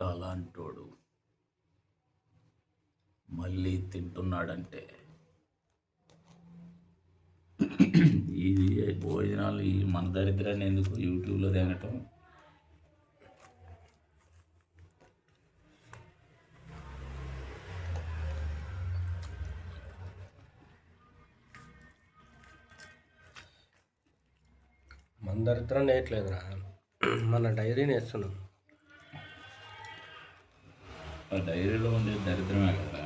అలాంటోడు మళ్ళీ తింటున్నాడంటే ఇది భోజనాలు ఈ మన దరిద్రాన్ని ఎందుకు యూట్యూబ్లో తినటం. మన దరిద్రం వేయట్లేదురా, మన డైరీని వేస్తున్నాం. ఆ డైరీలో ఉండే దరిద్రమే కదా.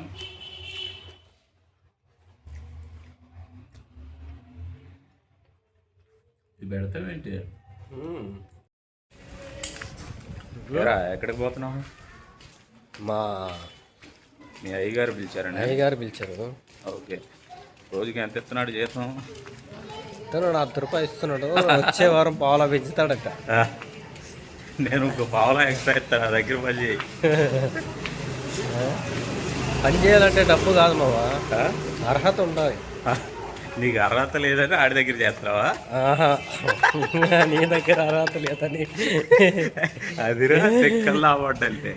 ఇది పెడతావేంటి? ఎక్కడికి పోతున్నావు? మీ అయ్యగారు పిలిచారండి? అయ్యగారు పిలిచారు. ఓకే. రోజుకి ఎంత ఇస్తున్నాడు జీతం? ఇస్తున్నాడు, 10 రూపాయలు ఇస్తున్నాడు. వచ్చే వారం పావులా పెంచుతాడట. నేను ఒక పావులా ఎక్స్ట్రా ఇస్తాను, నా దగ్గర పని చేయి. పని చేయాలంటే డబ్బు కాదు మావా, అర్హత ఉండాలి. నీకు అర్హత లేదని ఆడి దగ్గర చేస్తావా? నీ దగ్గర అర్హత లేదని. అదిరా చెక్కల్లా అవ్వడంటే,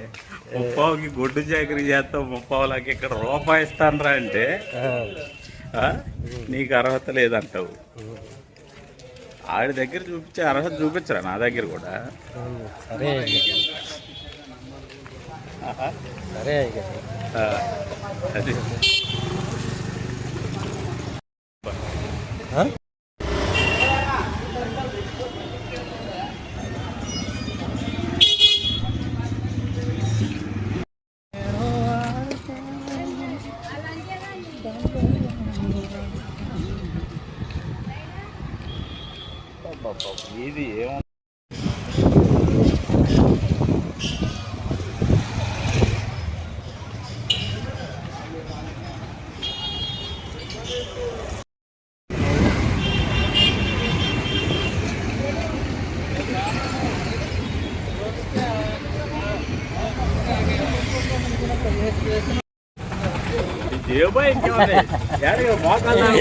ముప్పావుకి గొడ్డు చాకరీ చేస్తావు, ముప్పావులకి ఇక్కడ రూపాయి ఇస్తానరా అంటే నీకు అర్హత లేదంటావు. ఆడి దగ్గర చూపించే అర్హత చూపించరా నా దగ్గర కూడా? సరే సరే అది ఇది ఏమో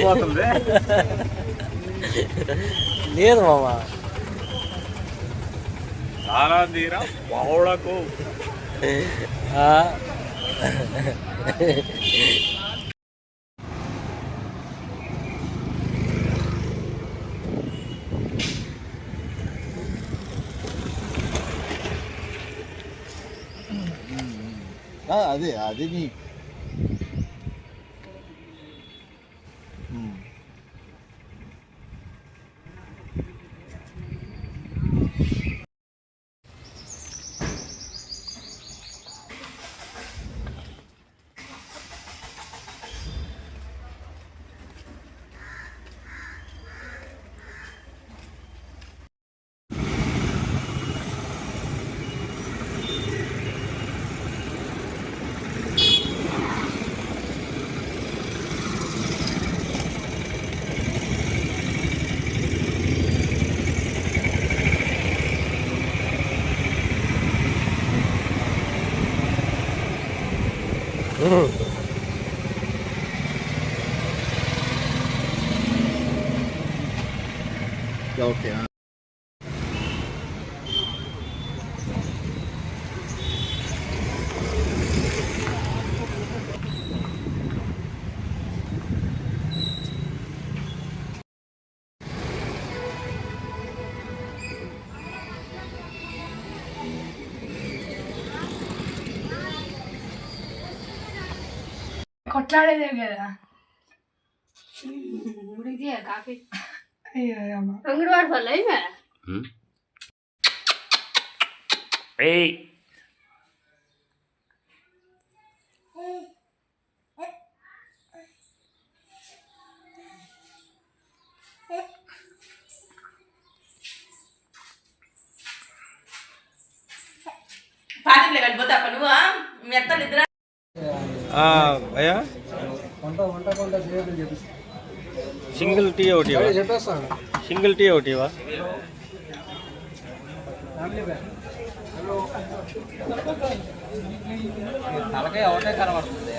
పోతుంది. లేదు మామా, చాలా తీరా పౌడకు. అదే అది నీ ఓకే. కొట్లాడేదే కదా కాఫీ. అంగడి వాడు వల్ల పార్టీలో వెళ్ళిపోతా నువ్వు మెత్తలు ఇద్దరు భయ్యా సింగిల్ టీ ఒకటి, సింగిల్ టీ ఒకటివా? తలకాయ ఒకటే కనబడుతుంది.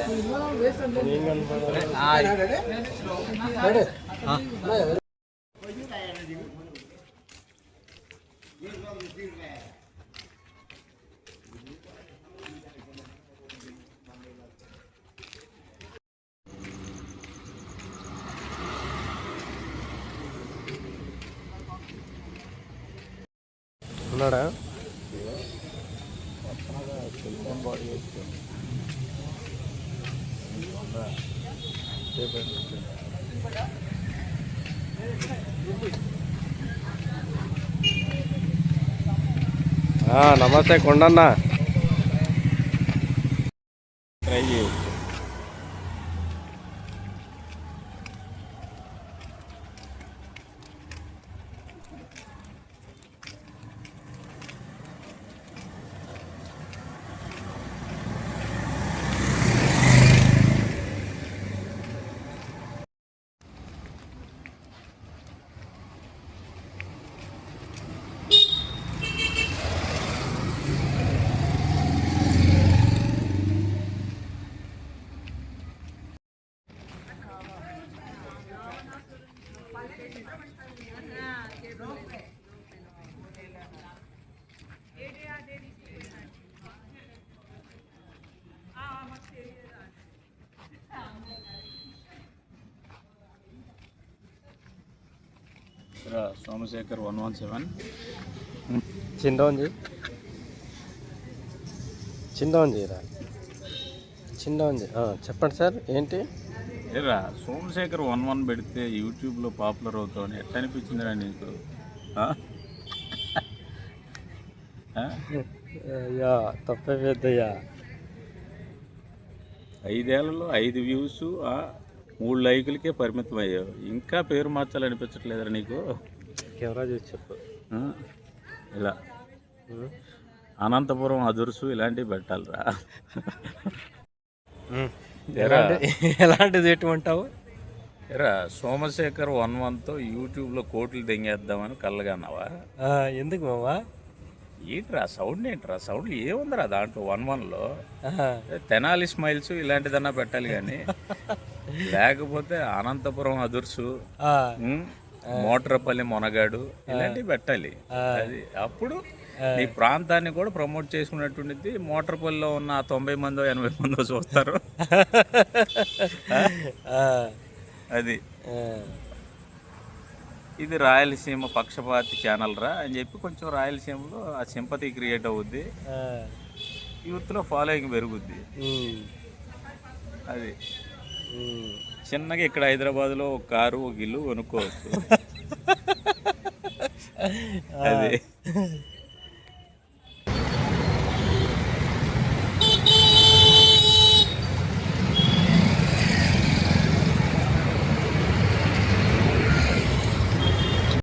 ఉన్నాడా? నమస్తే కొండన్న. ట్రై చేయొచ్చు. సోమశేఖర్ 117 చిందోంజీ చిందోంజీరా చిందోంజీ. చెప్పండి సార్, ఏంటి? ఏరా సోమశేఖర్ 11 పెడితే యూట్యూబ్లో పాపులర్ అవుతావని ఎట్లా అనిపించిందిరా నీకు? అయ్యా తప్పే పెద్దయ్యా. 5 ఏళ్లలో 5 వ్యూస్ 3 లైకులకే పరిమితం అయ్యావు. ఇంకా పేరు మార్చాలనిపించట్లేదురా నీకు? కెమెరా చూసి చెప్పు. ఇలా అనంతపురం అదుర్సు ఇలాంటివి పెట్టాలిరా. ఎలాంటిది ఎటువంటావు? ఎరా సోమశేఖర్ 11తో యూట్యూబ్లో కోట్లు దెంగేద్దామని కళ్ళగన్నావా? ఎందుకు మావా? ఏంట్రా సౌండ్, ఏంట్రా సౌండ్ ఏముందిరా దాంట్లో 11లో? తెనాలి స్మైల్స్ ఇలాంటిదన్నా పెట్టాలి కానీ లేకపోతే అనంతపురం అదుర్సు, మోటరపల్లి మొనగాడు ఇలాంటివి పెట్టాలి. అది అప్పుడు నీ ప్రాంతాన్ని కూడా ప్రమోట్ చేసుకున్నట్టుండిద్ది. మోటరపల్లిలో ఉన్న 90 మందో 80 మందో చూస్తారు. అది ఇది రాయలసీమ పక్షపాతి ఛానల్ రా అని చెప్పి కొంచెం రాయలసీమలో ఆ సింపతి క్రియేట్ అవుద్ది, యూత్లో ఫాలోయింగ్ పెరుగుద్ది. అది చిన్నగా ఇక్కడ హైదరాబాద్లో ఒక కారు ఒక ఇల్లు కొనుక్కోవచ్చు. అది